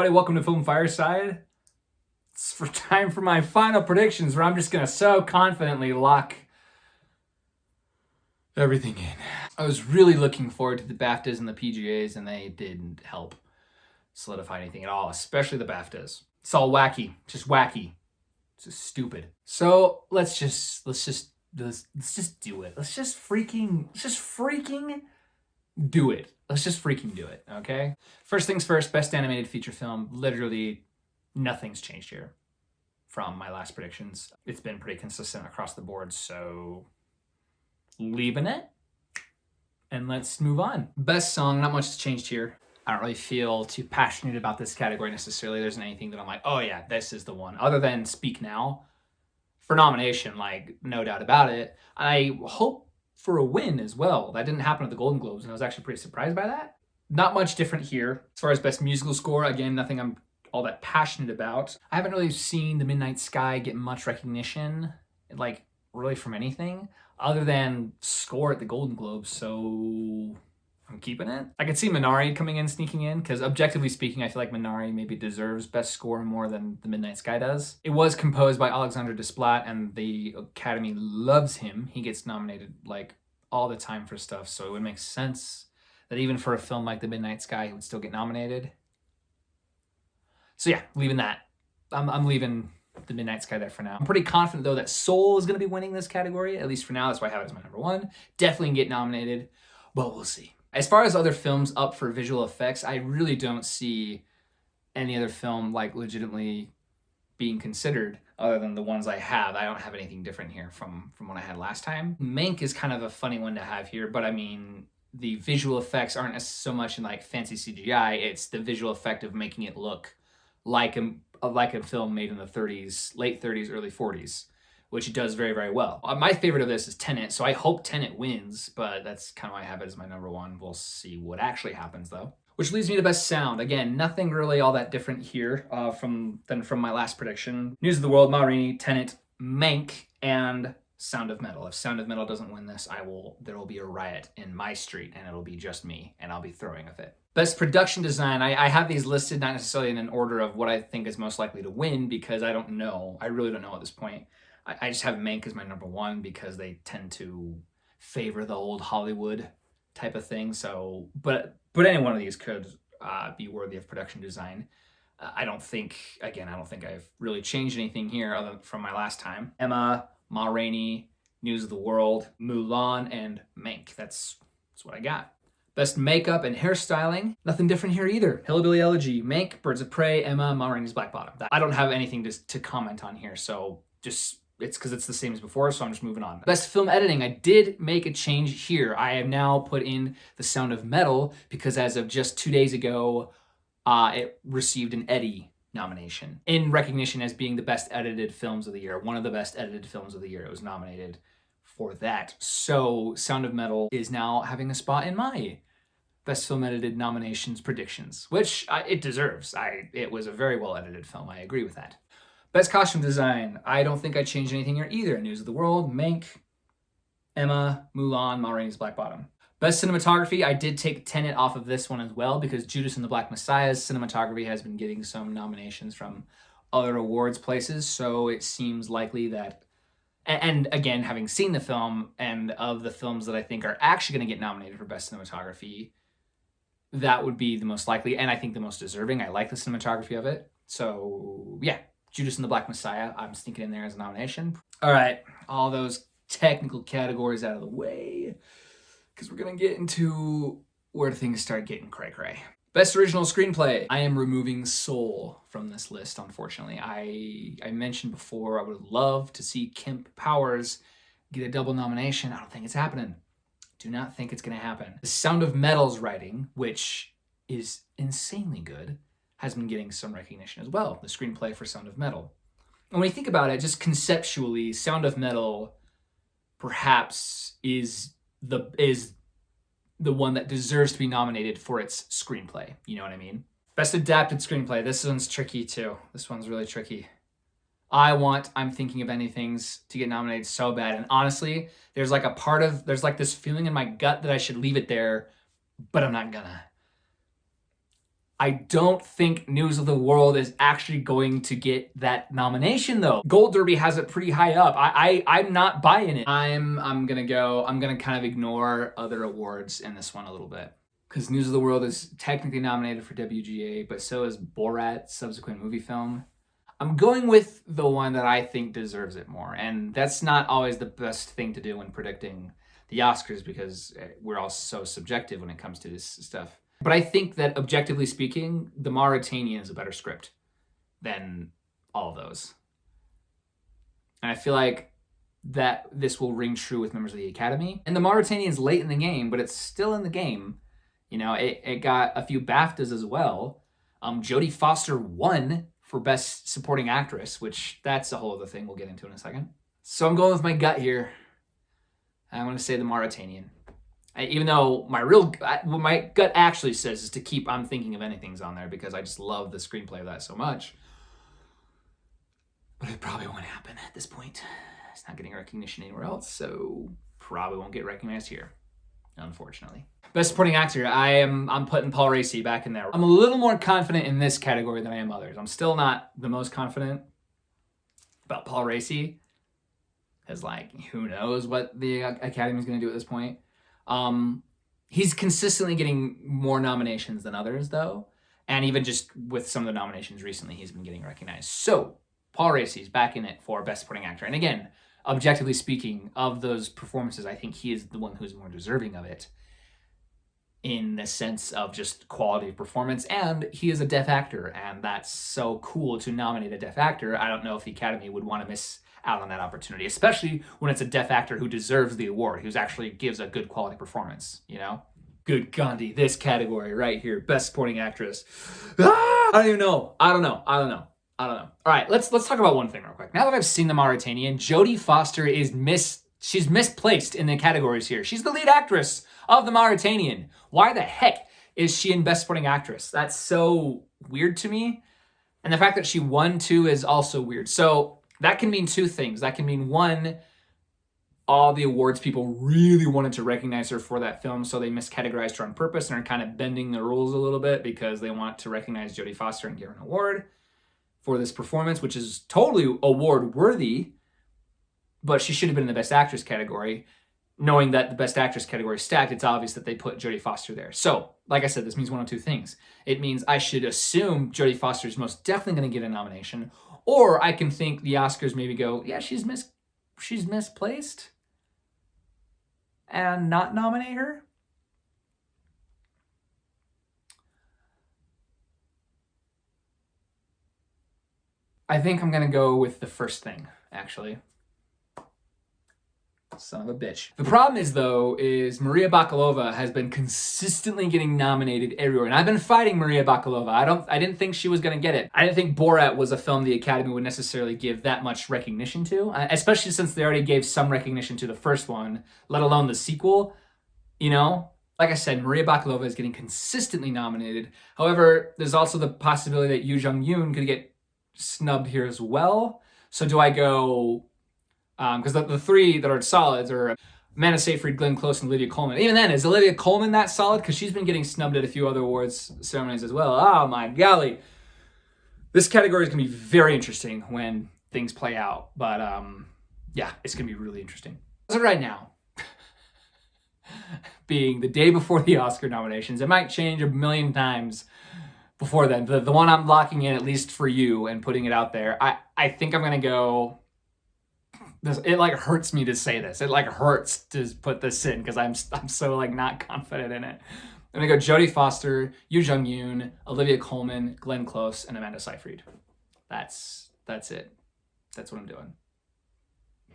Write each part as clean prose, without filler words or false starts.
everybody. Welcome to Film Fireside. It's time for my final predictions where I'm just going to so confidently lock everything in. I was really looking forward to the BAFTAs and the PGAs, and they didn't help solidify anything at all, especially the BAFTAs. It's all wacky, just wacky. It's just stupid. So let's just do it. Let's just freaking do it. Let's just freaking do it, okay? First things first, best animated feature film. Literally nothing's changed here from my last predictions. It's been pretty consistent across the board, so leaving it. And let's move on. Best song, not much has changed here. I don't really feel too passionate about this category necessarily. There isn't anything that I'm like, oh yeah, this is the one. Other than Speak Now for nomination, like no doubt about it. I hope for a win as well. That didn't happen at the Golden Globes, and I was actually pretty surprised by that. Not much different here. As far as best musical score, again, nothing I'm all that passionate about. I haven't really seen The Midnight Sky get much recognition, like really from anything, other than score at the Golden Globes, so I'm keeping it. I could see Minari sneaking in, because objectively speaking, I feel like Minari maybe deserves best score more than The Midnight Sky does. It was composed by Alexandre Desplat, and the Academy loves him. He gets nominated like all the time for stuff, so it would make sense that even for a film like The Midnight Sky, he would still get nominated. So yeah, leaving that. I'm leaving The Midnight Sky there for now. I'm pretty confident though that Soul is going to be winning this category, at least for now. That's why I have it as my number one. Definitely get nominated, but we'll see. As far as other films up for visual effects, I really don't see any other film like legitimately being considered other than the ones I have. I don't have anything different here from what I had last time. Mank is kind of a funny one to have here, but I mean, the visual effects aren't so much in like fancy CGI. It's the visual effect of making it look like a film made in the 30s, late 30s, early 40s, which it does very, very well. My favorite of this is Tenet, so I hope Tenet wins, but that's kind of why I have it as my number one. We'll see what actually happens, though. Which leads me to best sound. Again, nothing really all that different here from my last prediction. News of the World, Ma Rainey, Tenet, Mank, and Sound of Metal. If Sound of Metal doesn't win this, there will be a riot in my street, and it'll be just me, and I'll be throwing a fit. Best production design, I have these listed not necessarily in an order of what I think is most likely to win, because I don't know. I really don't know at this point. I just have Mank as my number one because they tend to favor the old Hollywood type of thing. So, but any one of these could be worthy of production design. I don't think I've really changed anything here other than from my last time. Emma, Ma Rainey, News of the World, Mulan, and Mank. That's what I got. Best makeup and hairstyling. Nothing different here either. Hillbilly Elegy, Mank, Birds of Prey, Emma, Ma Rainey's Black Bottom. I don't have anything to comment on here, so just it's because it's the same as before, so I'm just moving on. Best film editing. I did make a change here. I have now put in The Sound of Metal because as of just 2 days ago, it received an Eddie nomination in recognition as being the best edited films of the year. One of the best edited films of the year. It was nominated for that. So Sound of Metal is now having a spot in my best film edited nominations predictions, which it deserves. It was a very well edited film. I agree with that. Best costume design. I don't think I changed anything here either. News of the World, Mank, Emma, Mulan, Ma Rainey's Black Bottom. Best cinematography. I did take Tenet off of this one as well because Judas and the Black Messiah's cinematography has been getting some nominations from other awards places, so it seems likely that, and again, having seen the film and of the films that I think are actually going to get nominated for best cinematography, that would be the most likely and I think the most deserving. I like the cinematography of it. So yeah, Judas and the Black Messiah, I'm sneaking in there as a nomination. All right, all those technical categories out of the way, because we're going to get into where things start getting cray-cray. Best original screenplay. I am removing Soul from this list, unfortunately. I mentioned before I would love to see Kemp Powers get a double nomination. I don't think it's happening. Do not think it's going to happen. The Sound of Metal's writing, which is insanely good, has been getting some recognition as well. The screenplay for Sound of Metal. And when you think about it, just conceptually, Sound of Metal perhaps is the one that deserves to be nominated for its screenplay. You know what I mean? Best adapted screenplay. This one's tricky too. This one's really tricky. I'm thinking of anything to get nominated so bad. And honestly, there's like this feeling in my gut that I should leave it there, but I'm not gonna. I don't think News of the World is actually going to get that nomination though. Gold Derby has it pretty high up. I'm not buying it. I'm gonna kind of ignore other awards in this one a little bit. Because News of the World is technically nominated for WGA, but so is Borat, subsequent movie film. I'm going with the one that I think deserves it more. And that's not always the best thing to do when predicting the Oscars because we're all so subjective when it comes to this stuff. But I think that objectively speaking, The Mauritanian is a better script than all of those. And I feel like that this will ring true with members of the Academy. And The Mauritanian is late in the game, but it's still in the game. You know, it got a few BAFTAs as well. Jodie Foster won for Best Supporting Actress, which that's a whole other thing we'll get into in a second. So I'm going with my gut here. I'm going to say The Mauritanian. Even though what my gut actually says is to keep I'm Thinking of Anything's on there because I just love the screenplay of that so much. But it probably won't happen at this point. It's not getting recognition anywhere else, so probably won't get recognized here, unfortunately. Best Supporting Actor, I'm putting Paul Raci back in there. I'm a little more confident in this category than I am others. I'm still not the most confident about Paul Raci, because who knows what the Academy is going to do at this point. He's consistently getting more nominations than others, though. And even just with some of the nominations recently, he's been getting recognized. So, Paul Raci's back in it for Best Supporting Actor. And again, objectively speaking, of those performances, I think he is the one who's more deserving of it in the sense of just quality of performance. And he is a deaf actor, and that's so cool to nominate a deaf actor. I don't know if the Academy would want to miss out on that opportunity, especially when it's a deaf actor who deserves the award, who actually gives a good quality performance, you know? Good Gandhi, this category right here, Best Supporting Actress. I don't even know. I don't know. All right, let's talk about one thing real quick. Now that I've seen The Mauritanian, Jodie Foster is she's misplaced in the categories here. She's the lead actress of The Mauritanian. Why the heck is she in Best Supporting Actress? That's so weird to me. And the fact that she won too is also weird. So that can mean two things. That can mean, one, all the awards people really wanted to recognize her for that film, so they miscategorized her on purpose and are kind of bending the rules a little bit because they want to recognize Jodie Foster and give her an award for this performance, which is totally award-worthy, but she should have been in the Best Actress category. Knowing that the Best Actress category is stacked, it's obvious that they put Jodie Foster there. So, like I said, this means one of two things. It means I should assume Jodie Foster is most definitely going to get a nomination, or I can think the Oscars maybe go, yeah, she's misplaced, and not nominate her. I think I'm going to go with the first thing, actually. Son of a bitch. The problem is, though, Maria Bakalova has been consistently getting nominated everywhere. And I've been fighting Maria Bakalova. I didn't think she was going to get it. I didn't think Borat was a film the Academy would necessarily give that much recognition to, especially since they already gave some recognition to the first one, let alone the sequel. You know? Like I said, Maria Bakalova is getting consistently nominated. However, there's also the possibility that Yoo Jung-yoon could get snubbed here as well. So do I go... Because the three that are solids are Amanda Seyfried, Glenn Close, and Olivia Colman. Even then, is Olivia Colman that solid? Because she's been getting snubbed at a few other awards ceremonies as well. Oh my golly. This category is going to be very interesting when things play out. But yeah, it's going to be really interesting. As of right now, being the day before the Oscar nominations, it might change a million times before then. The one I'm locking in, at least for you, and putting it out there, I think I'm going to go... It hurts me to say this. It hurts to put this in because I'm so not confident in it. I'm gonna go Jodie Foster, Yoo Jung-yoon, Olivia Colman, Glenn Close, and Amanda Seyfried. That's it. That's what I'm doing.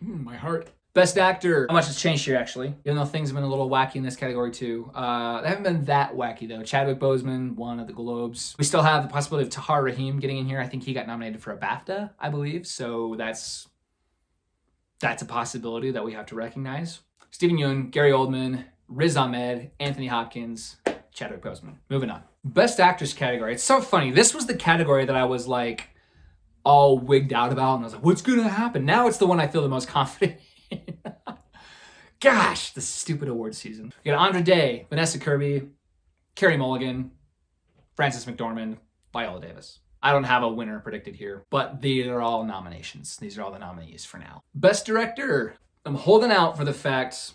My heart. Best Actor. Not much has changed here, actually. Even though things have been a little wacky in this category too. They haven't been that wacky though. Chadwick Boseman won at the Globes. We still have the possibility of Tahar Rahim getting in here. I think he got nominated for a BAFTA, I believe. So that's a possibility that we have to recognize. Stephen Yeun, Gary Oldman, Riz Ahmed, Anthony Hopkins, Chadwick Boseman. Moving on. Best Actress category. It's so funny. This was the category that I was all wigged out about, and I was like, what's going to happen? Now it's the one I feel the most confident in. Gosh, the stupid award season. We got Andra Day, Vanessa Kirby, Carey Mulligan, Frances McDormand, Viola Davis. I don't have a winner predicted here, but these are all nominations. These are all the nominees for now. Best Director. I'm holding out for the fact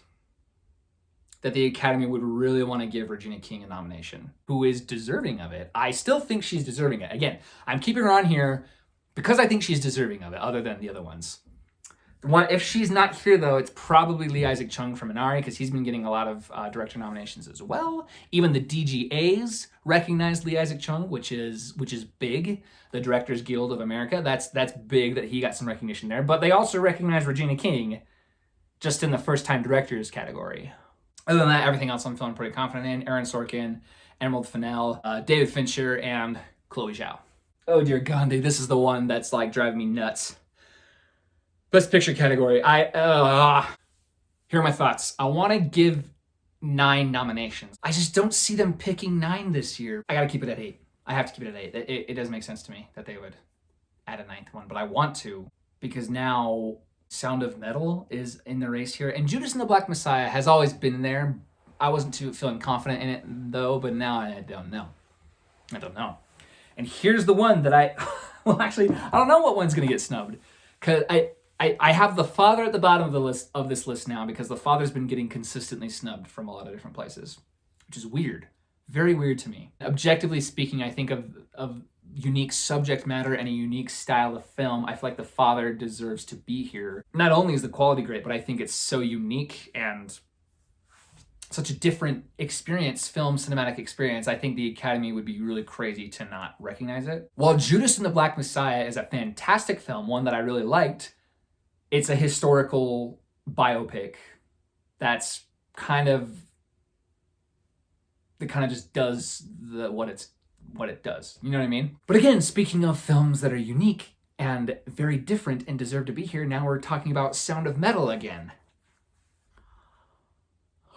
that the Academy would really want to give Regina King a nomination, who is deserving of it. I still think she's deserving it. Again, I'm keeping her on here because I think she's deserving of it, other than the other ones. If she's not here, though, it's probably Lee Isaac Chung from Minari, because he's been getting a lot of director nominations as well. Even the DGAs recognize Lee Isaac Chung, which is big. The Directors Guild of America, that's big that he got some recognition there. But they also recognize Regina King just in the first-time directors category. Other than that, everything else I'm feeling pretty confident in. Aaron Sorkin, Emerald Fennell, David Fincher, and Chloe Zhao. Oh dear Gandhi, this is the one that's like driving me nuts. Best Picture category. Here are my thoughts. I want to give 9 nominations. I just don't see them picking 9 this year. I got to keep it at 8. I have to keep it at 8. It doesn't make sense to me that they would add a 9th one, but I want to, because now Sound of Metal is in the race here. And Judas and the Black Messiah has always been there. I wasn't too feeling confident in it, though, but now I don't know. And here's the one that well, actually, I don't know what one's going to get snubbed, because I have The Father at the bottom of this list now, because The Father's been getting consistently snubbed from a lot of different places, which is weird. Very weird to me. Objectively speaking, I think of unique subject matter and a unique style of film, I feel like The Father deserves to be here. Not only is the quality great, but I think it's so unique and such a different experience, cinematic experience. I think the Academy would be really crazy to not recognize it. While Judas and the Black Messiah is a fantastic film, one that I really liked, it's a historical biopic that's kind of just does what it does. You know what I mean? But again, speaking of films that are unique and very different and deserve to be here, now we're talking about Sound of Metal again.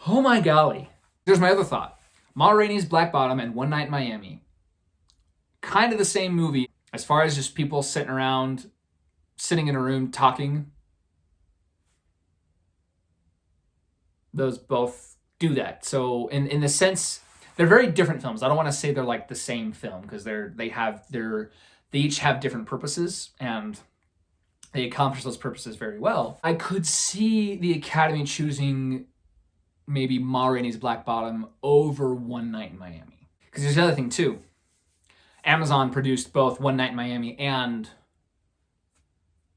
Oh my golly. There's my other thought. Ma Rainey's Black Bottom and One Night in Miami. Kind of the same movie as far as just people sitting in a room talking. Those both do that. So in the sense, they're very different films. I don't want to say they're like the same film, because they each have different purposes, and they accomplish those purposes very well. I could see the Academy choosing maybe Ma Rainey's Black Bottom over One Night in Miami. Because there's the other thing too. Amazon produced both One Night in Miami and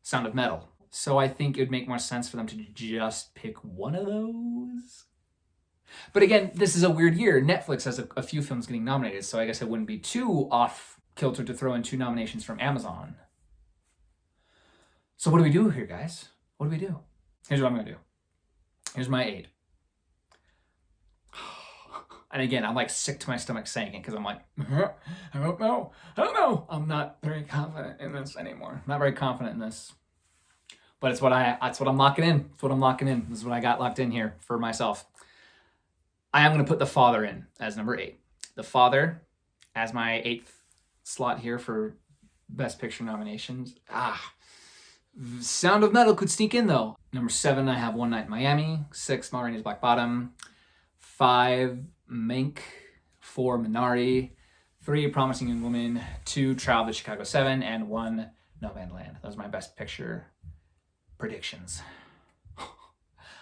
Sound of Metal. So I think it would make more sense for them to just pick one of those. But again, this is a weird year. Netflix has a few films getting nominated, so I guess it wouldn't be too off kilter to throw in 2 nominations from Amazon. So what do we do here, guys? What do we do? Here's what I'm going to do. Here's my 8. And again, I'm like sick to my stomach saying it, because I'm like, I don't know. I'm not very confident in this anymore. Not very confident in this. But that's what I'm locking in. This is what I got locked in here for myself. I am going to put The Father in as number 8. The Father as my 8th slot here for Best Picture nominations. Sound of Metal could sneak in, though. Number 7, I have One Night in Miami. 6, Ma Rainey's Black Bottom. 5, Mank. 4, Minari. 3, Promising Young Woman. 2, Trial of the Chicago 7. And 1, No Man's Land. Those are my Best Picture predictions.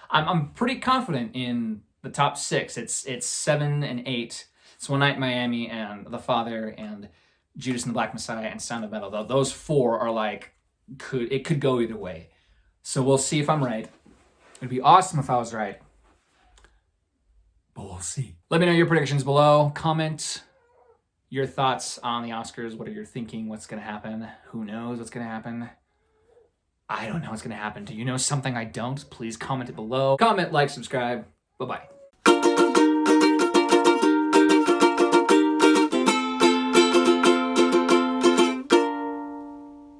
I'm pretty confident in the top 6. It's 7 and 8. It's One Night in Miami and The Father and Judas and the Black Messiah and Sound of Metal. Though those 4 are like, it could go either way. So we'll see if I'm right. It'd be awesome if I was right, but we'll see. Let me know your predictions below. Comment your thoughts on the Oscars. What are you thinking? What's going to happen? Who knows what's going to happen? I don't know what's going to happen. Do you know something I don't? Please comment it below. Comment, like, subscribe. Bye-bye.